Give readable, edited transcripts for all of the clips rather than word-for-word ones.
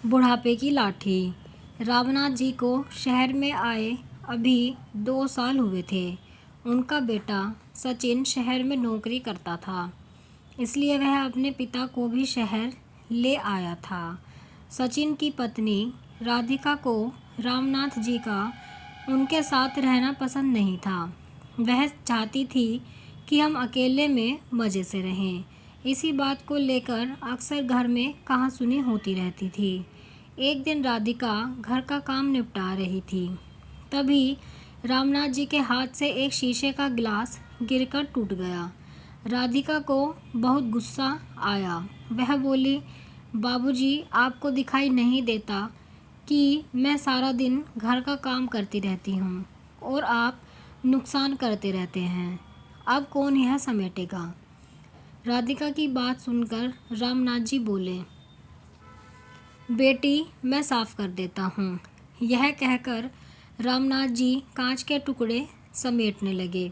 बुढ़ापे की लाठी। रामनाथ जी को शहर में आए अभी 2 साल हुए थे। उनका बेटा सचिन शहर में नौकरी करता था, इसलिए वह अपने पिता को भी शहर ले आया था। सचिन की पत्नी राधिका को रामनाथ जी का उनके साथ रहना पसंद नहीं था। वह चाहती थी कि हम अकेले में मज़े से रहें। इसी बात को लेकर अक्सर घर में कहासुनी होती रहती थी। एक दिन राधिका घर का काम निपटा रही थी, तभी रामनाथ जी के हाथ से एक शीशे का गिलास गिरकर टूट गया। राधिका को बहुत गुस्सा आया। वह बोली, बाबूजी, आपको दिखाई नहीं देता कि मैं सारा दिन घर का काम करती रहती हूँ और आप नुकसान करते रहते हैं। अब कौन यह समेटेगा? राधिका की बात सुनकर रामनाथ जी बोले, बेटी, मैं साफ कर देता हूँ। यह कहकर रामनाथ जी कांच के टुकड़े समेटने लगे।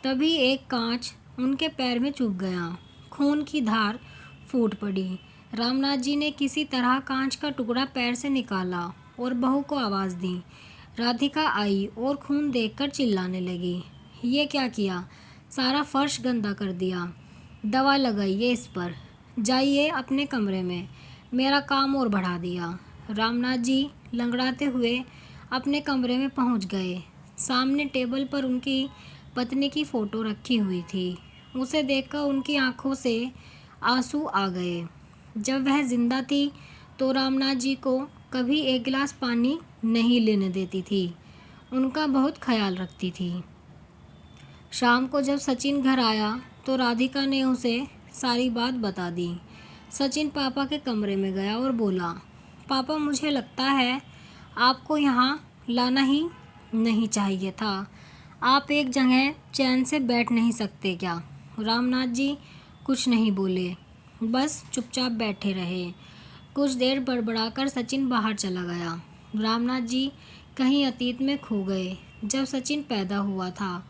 तभी एक कांच उनके पैर में चुभ गया। खून की धार फूट पड़ी। रामनाथ जी ने किसी तरह कांच का टुकड़ा पैर से निकाला और बहू को आवाज़ दी। राधिका आई और खून देखकर चिल्लाने लगी, ये क्या किया? सारा फर्श गंदा कर दिया। दवा लगाइए इस पर। जाइए अपने कमरे में। मेरा काम और बढ़ा दिया। रामनाथ जी लंगड़ाते हुए अपने कमरे में पहुंच गए। सामने टेबल पर उनकी पत्नी की फ़ोटो रखी हुई थी। उसे देखकर उनकी आंखों से आंसू आ गए। जब वह जिंदा थी तो रामनाथ जी को कभी एक गिलास पानी नहीं लेने देती थी। उनका बहुत ख्याल रखती थी। शाम को जब सचिन घर आया तो राधिका ने उसे सारी बात बता दी। सचिन पापा के कमरे में गया और बोला, पापा, मुझे लगता है आपको यहाँ लाना ही नहीं चाहिए था। आप एक जगह चैन से बैठ नहीं सकते क्या? रामनाथ जी कुछ नहीं बोले, बस चुपचाप बैठे रहे। कुछ देर बड़बड़ाकर सचिन बाहर चला गया। रामनाथ जी कहीं अतीत में खो गए। जब सचिन पैदा हुआ था,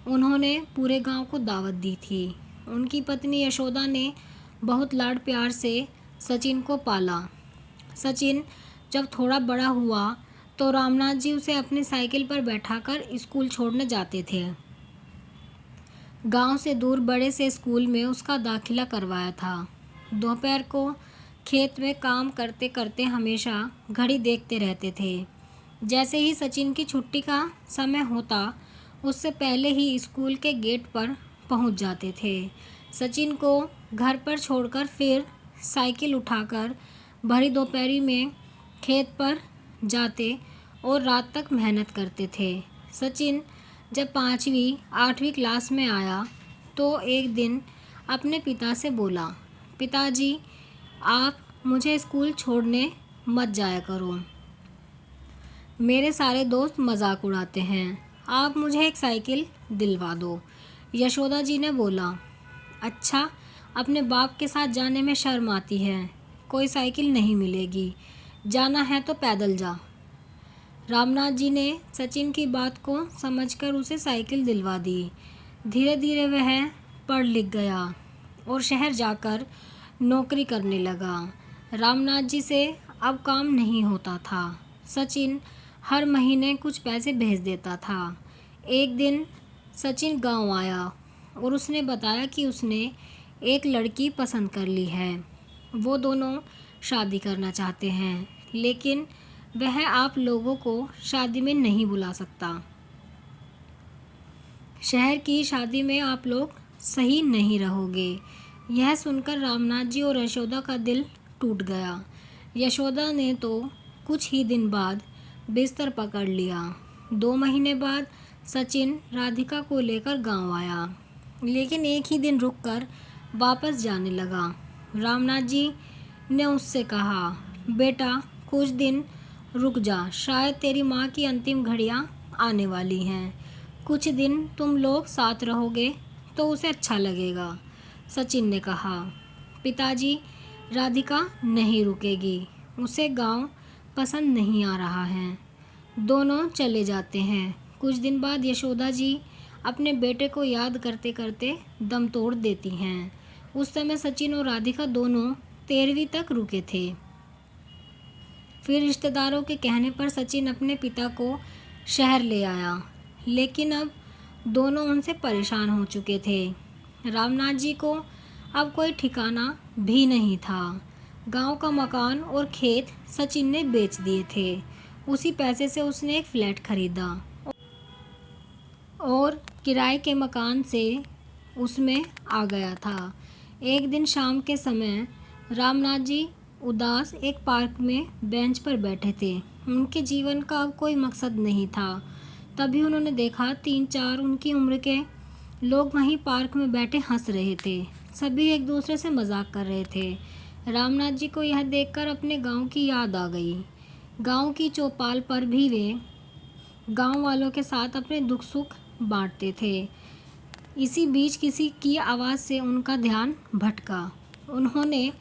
उन्होंने पूरे गांव को दावत दी थी। उनकी पत्नी यशोदा ने बहुत लाड प्यार से सचिन को पाला। सचिन जब थोड़ा बड़ा हुआ तो रामनाथ जी उसे अपनी साइकिल पर बैठाकर स्कूल छोड़ने जाते थे। गांव से दूर बड़े से स्कूल में उसका दाखिला करवाया था। दोपहर को खेत में काम करते करते हमेशा घड़ी देखते रहते थे। जैसे ही सचिन की छुट्टी का समय होता, उससे पहले ही स्कूल के गेट पर पहुंच जाते थे। सचिन को घर पर छोड़कर फिर साइकिल उठाकर भरी दोपहरी में खेत पर जाते और रात तक मेहनत करते थे। सचिन जब 5वीं 8वीं क्लास में आया तो एक दिन अपने पिता से बोला, पिताजी, आप मुझे स्कूल छोड़ने मत जाया करो। मेरे सारे दोस्त मजाक उड़ाते हैं। आप मुझे एक साइकिल दिलवा दो। यशोदा जी ने बोला, अच्छा, अपने बाप के साथ जाने में शर्म आती है। कोई साइकिल नहीं मिलेगी। जाना है तो पैदल जा। रामनाथ जी ने सचिन की बात को समझकर उसे साइकिल दिलवा दी। धीरे धीरे वह पढ़ लिख गया और शहर जाकर नौकरी करने लगा। रामनाथ जी से अब काम नहीं होता था। सचिन हर महीने कुछ पैसे भेज देता था। एक दिन सचिन गांव आया और उसने बताया कि उसने एक लड़की पसंद कर ली है। वो दोनों शादी करना चाहते हैं, लेकिन वह आप लोगों को शादी में नहीं बुला सकता। शहर की शादी में आप लोग सही नहीं रहोगे। यह सुनकर रामनाथ जी और यशोदा का दिल टूट गया। यशोदा ने तो कुछ ही दिन बाद बिस्तर पकड़ लिया। 2 महीने बाद सचिन राधिका को लेकर गांव आया, लेकिन एक ही दिन रुककर वापस जाने लगा। रामनाथ जी ने उससे कहा, बेटा, कुछ दिन रुक जा, शायद तेरी माँ की अंतिम घड़ियाँ आने वाली हैं। कुछ दिन तुम लोग साथ रहोगे तो उसे अच्छा लगेगा। सचिन ने कहा, पिताजी, राधिका नहीं रुकेगी। उसे गांव पसंद नहीं आ रहा है। दोनों चले जाते हैं। कुछ दिन बाद यशोदा जी अपने बेटे को याद करते करते दम तोड़ देती हैं। उस समय सचिन और राधिका दोनों 13वीं तक रुके थे। फिर रिश्तेदारों के कहने पर सचिन अपने पिता को शहर ले आया, लेकिन अब दोनों उनसे परेशान हो चुके थे। रामनाथ जी को अब कोई ठिकाना भी नहीं था। गांव का मकान और खेत सचिन ने बेच दिए थे। उसी पैसे से उसने एक फ्लैट खरीदा और किराए के मकान से उसमें आ गया था। एक दिन शाम के समय रामनाथ जी उदास एक पार्क में बेंच पर बैठे थे। उनके जीवन का अब कोई मकसद नहीं था। तभी उन्होंने देखा 3-4 उनकी उम्र के लोग वहीं पार्क में बैठे हंस रहे थे। सभी एक दूसरे से मजाक कर रहे थे। रामनाथ जी को यह देखकर अपने गांव की याद आ गई। गांव की चौपाल पर भी वे गांव वालों के साथ अपने दुख सुख बांटते थे। इसी बीच किसी की आवाज़ से उनका ध्यान भटका। उन्होंने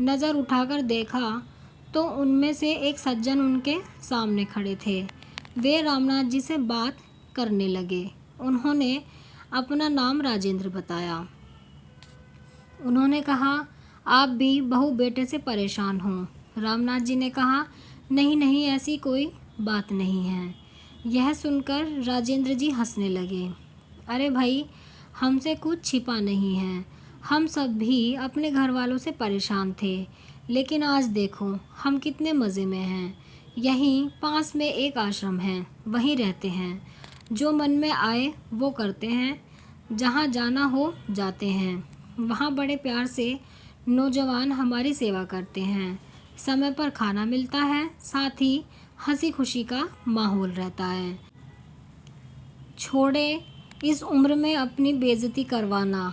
नज़र उठाकर देखा तो उनमें से एक सज्जन उनके सामने खड़े थे। वे रामनाथ जी से बात करने लगे। उन्होंने अपना नाम राजेंद्र बताया। उन्होंने कहा, आप भी बहू बेटे से परेशान हो। रामनाथ जी ने कहा, नहीं नहीं, ऐसी कोई बात नहीं है। यह सुनकर राजेंद्र जी हंसने लगे। अरे भाई, हमसे कुछ छिपा नहीं है। हम सब भी अपने घर वालों से परेशान थे, लेकिन आज देखो हम कितने मज़े में हैं। यहीं पास में एक आश्रम है, वहीं रहते हैं। जो मन में आए वो करते हैं, जहाँ जाना हो जाते हैं। वहाँ बड़े प्यार से नौजवान हमारी सेवा करते हैं। समय पर खाना मिलता है, साथ ही हंसी खुशी का माहौल रहता है। छोड़े इस उम्र में अपनी बेइज्जती करवाना,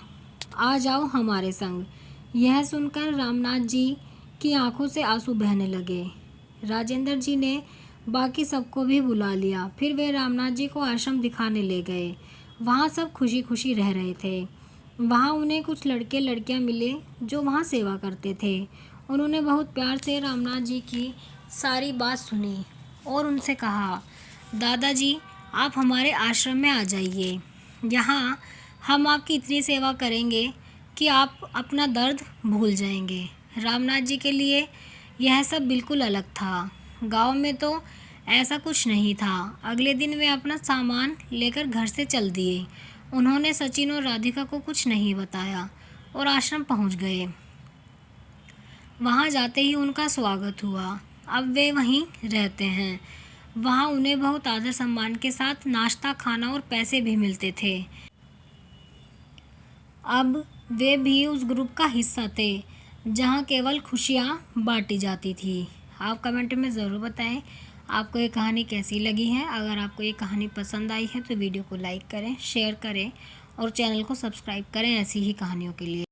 आ जाओ हमारे संग। यह सुनकर रामनाथ जी की आंखों से आंसू बहने लगे। राजेंद्र जी ने बाकी सबको भी बुला लिया। फिर वे रामनाथ जी को आश्रम दिखाने ले गए। वहाँ सब खुशी खुशी रह रहे थे। वहाँ उन्हें कुछ लड़के लड़कियाँ मिले जो वहाँ सेवा करते थे। उन्होंने बहुत प्यार से रामनाथ जी की सारी बात सुनी और उनसे कहा, दादाजी आप हमारे आश्रम में आ जाइए। यहाँ हम आपकी इतनी सेवा करेंगे कि आप अपना दर्द भूल जाएंगे। रामनाथ जी के लिए यह सब बिल्कुल अलग था। गांव में तो ऐसा कुछ नहीं था। अगले दिन वे अपना सामान लेकर घर से चल दिए। उन्होंने सचिन और राधिका को कुछ नहीं बताया और आश्रम पहुंच गए। वहां जाते ही उनका स्वागत हुआ। अब वे वहीं रहते हैं। वहां उन्हें बहुत आदर सम्मान के साथ नाश्ता, खाना और पैसे भी मिलते थे। अब वे भी उस ग्रुप का हिस्सा थे जहां केवल खुशियां बांटी जाती थी। आप कमेंट में ज़रूर बताएं आपको ये कहानी कैसी लगी है। अगर आपको ये कहानी पसंद आई है तो वीडियो को लाइक करें, शेयर करें और चैनल को सब्सक्राइब करें ऐसी ही कहानियों के लिए।